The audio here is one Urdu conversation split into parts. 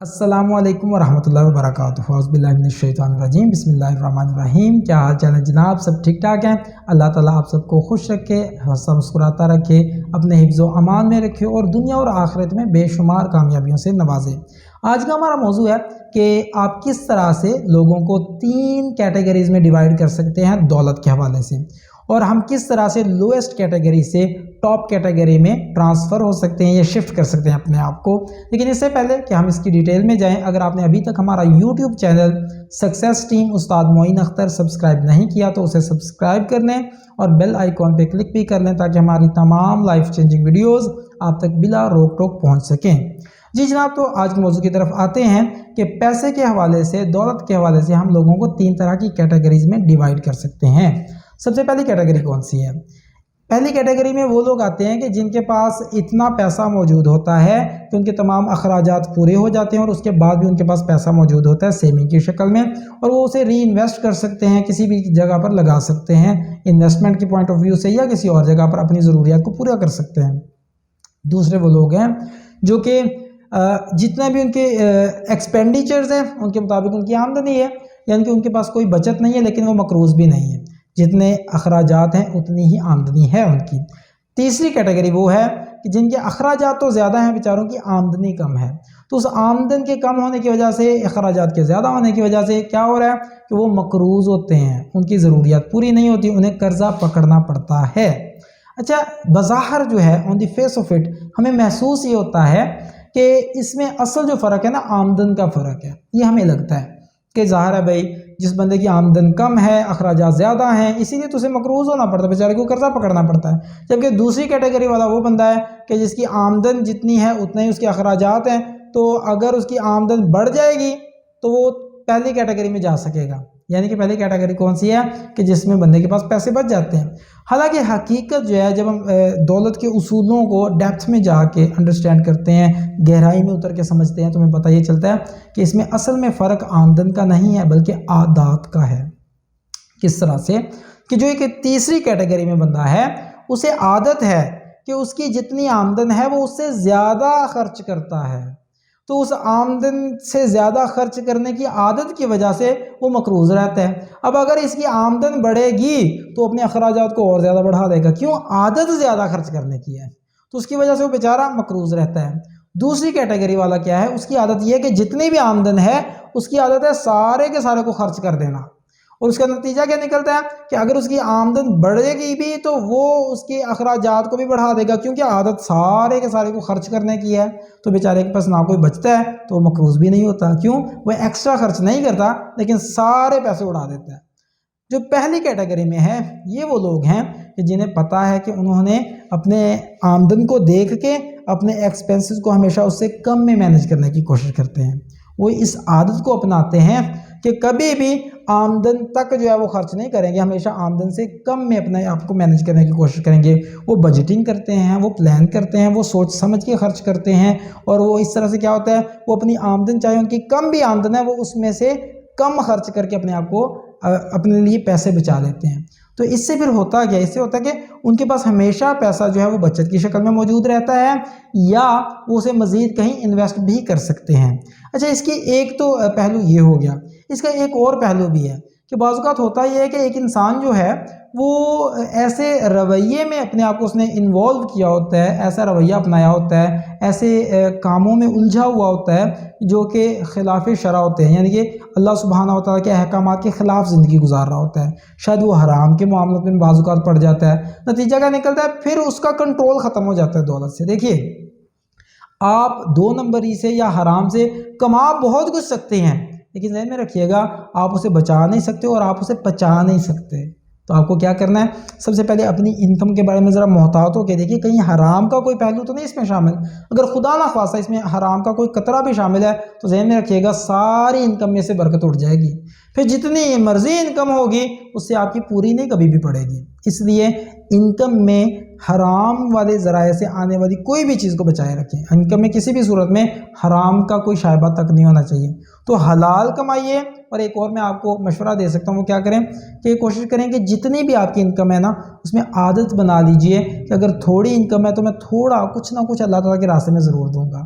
السلام علیکم ورحمۃ اللہ وبرکاتہ۔ اعوذ باللہ من الشیطان الرجیم، بسم اللہ الرحمن الرحیم۔ کیا حال چال ہے جناب؟ سب ٹھیک ٹھاک ہیں؟ اللہ تعالیٰ آپ سب کو خوش رکھے، ہنستا مسکراتا رکھے، اپنے حفظ و امان میں رکھے اور دنیا اور آخرت میں بے شمار کامیابیوں سے نوازے۔ آج کا ہمارا موضوع ہے کہ آپ کس طرح سے لوگوں کو 3 کیٹیگریز میں ڈیوائیڈ کر سکتے ہیں دولت کے حوالے سے، اور ہم کس طرح سے لویسٹ کیٹیگری سے ٹاپ کیٹیگری میں ٹرانسفر ہو سکتے ہیں یا شفٹ کر سکتے ہیں اپنے آپ کو۔ لیکن اس سے پہلے کہ ہم اس کی ڈیٹیل میں جائیں، اگر آپ نے ابھی تک ہمارا یوٹیوب چینل سکسیس ٹیم استاد معین اختر سبسکرائب نہیں کیا تو اسے سبسکرائب کر لیں اور بیل آئیکن پہ کلک بھی کر لیں تاکہ ہماری تمام لائف چینجنگ ویڈیوز آپ تک بلا روک ٹوک پہنچ سکیں۔ جی جناب، تو آج کے موضوع کی طرف آتے ہیں کہ پیسے کے حوالے سے، دولت کے حوالے سے ہم لوگوں کو 3 طرح کی کیٹیگریز میں ڈیوائیڈ کر سکتے ہیں۔ سب سے پہلی کیٹیگری کون سی ہے؟ پہلی کیٹیگری میں وہ لوگ آتے ہیں کہ جن کے پاس اتنا پیسہ موجود ہوتا ہے کہ ان کے تمام اخراجات پورے ہو جاتے ہیں اور اس کے بعد بھی ان کے پاس پیسہ موجود ہوتا ہے سیونگ کی شکل میں، اور وہ اسے ری انویسٹ کر سکتے ہیں، کسی بھی جگہ پر لگا سکتے ہیں انویسٹمنٹ کی پوائنٹ آف ویو سے، یا کسی اور جگہ پر اپنی ضروریات کو پورا کر سکتے ہیں۔ دوسرے وہ لوگ ہیں جو کہ جتنا بھی ان کے ایکسپینڈیچرز ہیں ان کے مطابق ان کی آمدنی ہے، یعنی کہ ان کے پاس کوئی بچت نہیں ہے لیکن وہ مقروض بھی نہیں ہے، جتنے اخراجات ہیں اتنی ہی آمدنی ہے ان کی۔ تیسری کیٹیگری وہ ہے کہ جن کے اخراجات تو زیادہ ہیں، بیچاروں کی آمدنی کم ہے، تو اس آمدن کے کم ہونے کی وجہ سے، اخراجات کے زیادہ ہونے کی وجہ سے کیا ہو رہا ہے کہ وہ مقروض ہوتے ہیں، ان کی ضروریات پوری نہیں ہوتی، انہیں قرضہ پکڑنا پڑتا ہے۔ اچھا، بظاہر جو ہے آن دی فیس آف اٹ ہمیں محسوس یہ ہوتا ہے کہ اس میں اصل جو فرق ہے نا، آمدن کا فرق ہے۔ یہ ہمیں لگتا ہے کہ ظاہر ہے بھائی، جس بندے کی آمدن کم ہے، اخراجات زیادہ ہیں، اسی لیے تو اسے مقروض ہونا پڑتا ہے، بیچارے کو قرضہ پکڑنا پڑتا ہے۔ جبکہ دوسری کیٹیگری والا وہ بندہ ہے کہ جس کی آمدن جتنی ہے اتنے ہی اس کے اخراجات ہیں، تو اگر اس کی آمدن بڑھ جائے گی تو وہ پہلی کیٹیگری میں جا سکے گا۔ یعنی کہ پہلی کیٹیگری کون سی ہے کہ جس میں بندے کے پاس پیسے بچ جاتے ہیں۔ حالانکہ حقیقت جو ہے، جب ہم دولت کے اصولوں کو ڈیپتھ میں جا کے انڈرسٹینڈ کرتے ہیں، گہرائی میں اتر کے سمجھتے ہیں، تو ہمیں پتہ یہ چلتا ہے کہ اس میں اصل میں فرق آمدن کا نہیں ہے بلکہ عادات کا ہے۔ کس طرح سے کہ جو ایک تیسری کیٹیگری میں بندہ ہے، اسے عادت ہے کہ اس کی جتنی آمدن ہے وہ اس سے زیادہ خرچ کرتا ہے، تو اس آمدن سے زیادہ خرچ کرنے کی عادت کی وجہ سے وہ مقروض رہتا ہے۔ اب اگر اس کی آمدن بڑھے گی تو اپنے اخراجات کو اور زیادہ بڑھا دے گا، کیوں؟ عادت زیادہ خرچ کرنے کی ہے، تو اس کی وجہ سے وہ بیچارہ مقروض رہتا ہے۔ دوسری کیٹیگری والا کیا ہے؟ اس کی عادت یہ ہے کہ جتنی بھی آمدن ہے اس کی عادت ہے سارے کے سارے کو خرچ کر دینا، اور اس کا نتیجہ کیا نکلتا ہے کہ اگر اس کی آمدن بڑھے گی بھی تو وہ اس کے اخراجات کو بھی بڑھا دے گا، کیونکہ عادت سارے کے سارے کو خرچ کرنے کی ہے، تو بیچارے کے پاس نہ کوئی بچتا ہے تو وہ مقروض بھی نہیں ہوتا۔ کیوں؟ وہ ایکسٹرا خرچ نہیں کرتا لیکن سارے پیسے اڑا دیتا ہے۔ جو پہلی کیٹیگری میں ہے، یہ وہ لوگ ہیں کہ جنہیں پتہ ہے کہ انہوں نے اپنے آمدن کو دیکھ کے اپنے ایکسپینسز کو ہمیشہ اس سے کم میں مینج کرنے کی کوشش کرتے ہیں۔ وہ اس عادت کو اپناتے ہیں کہ کبھی بھی آمدن تک جو ہے وہ خرچ نہیں کریں گے، ہمیشہ آمدن سے کم میں اپنے آپ کو مینج کرنے کی کوشش کریں گے۔ وہ بجٹنگ کرتے ہیں، وہ پلان کرتے ہیں، وہ سوچ سمجھ کے خرچ کرتے ہیں، اور وہ اس طرح سے کیا ہوتا ہے، وہ اپنی آمدن، چاہے ان کی کم بھی آمدن ہے، وہ اس میں سے کم خرچ کر کے اپنے آپ کو اپنے لیے پیسے بچا لیتے ہیں۔ تو اس سے پھر ہوتا کیا؟ اس سے ہوتا ہے کہ ان کے پاس ہمیشہ پیسہ جو ہے وہ بچت کی شکل میں موجود رہتا ہے، یا وہ اسے مزید کہیں انویسٹ بھی کر سکتے ہیں۔ اچھا، اس کی ایک تو پہلو یہ ہو گیا، اس کا ایک اور پہلو بھی ہے کہ بعض اوقات ہوتا یہ ہے کہ ایک انسان جو ہے وہ ایسے رویے میں اپنے آپ کو اس نے انوالو کیا ہوتا ہے، ایسا رویہ اپنایا ہوتا ہے، ایسے کاموں میں الجھا ہوا ہوتا ہے جو کہ خلاف شرع ہوتے ہیں، یعنی کہ اللہ سبحانہ و تعالیٰ کے احکامات کے خلاف زندگی گزار رہا ہوتا ہے، شاید وہ حرام کے معاملات میں بعض اوقات پڑ جاتا ہے۔ نتیجہ کیا نکلتا ہے؟ پھر اس کا کنٹرول ختم ہو جاتا ہے دولت سے۔ دیکھیے، آپ 2 نمبری سے یا حرام سے کما بہت کچھ سکتے ہیں، لیکن ذہن میں رکھیے گا آپ اسے بچا نہیں سکتے اور آپ اسے پچا نہیں سکتے۔ تو آپ کو کیا کرنا ہے؟ سب سے پہلے اپنی انکم کے بارے میں ذرا محتاط ہو کے دیکھیے، کہیں حرام کا کوئی پہلو تو نہیں اس میں شامل۔ اگر خدا نہ خواستہ اس میں حرام کا کوئی قطرہ بھی شامل ہے تو ذہن میں رکھیے گا ساری انکم میں سے برکت اٹھ جائے گی، پھر جتنی مرضی انکم ہوگی اس سے آپ کی پوری نہیں کبھی بھی پڑے گی۔ اس لیے انکم میں حرام والے ذرائع سے آنے والی کوئی بھی چیز کو بچائے رکھیں۔ انکم میں کسی بھی صورت میں حرام کا کوئی شائبہ تک نہیں ہونا چاہیے، تو حلال کمائیے۔ اور ایک اور میں آپ کو مشورہ دے سکتا ہوں، وہ کیا کریں کہ کوشش کریں کہ جتنی بھی آپ کی انکم ہے نا، اس میں عادت بنا لیجئے کہ اگر تھوڑی انکم ہے تو میں تھوڑا کچھ نہ کچھ اللہ تعالیٰ کے راستے میں ضرور دوں گا۔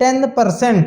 10%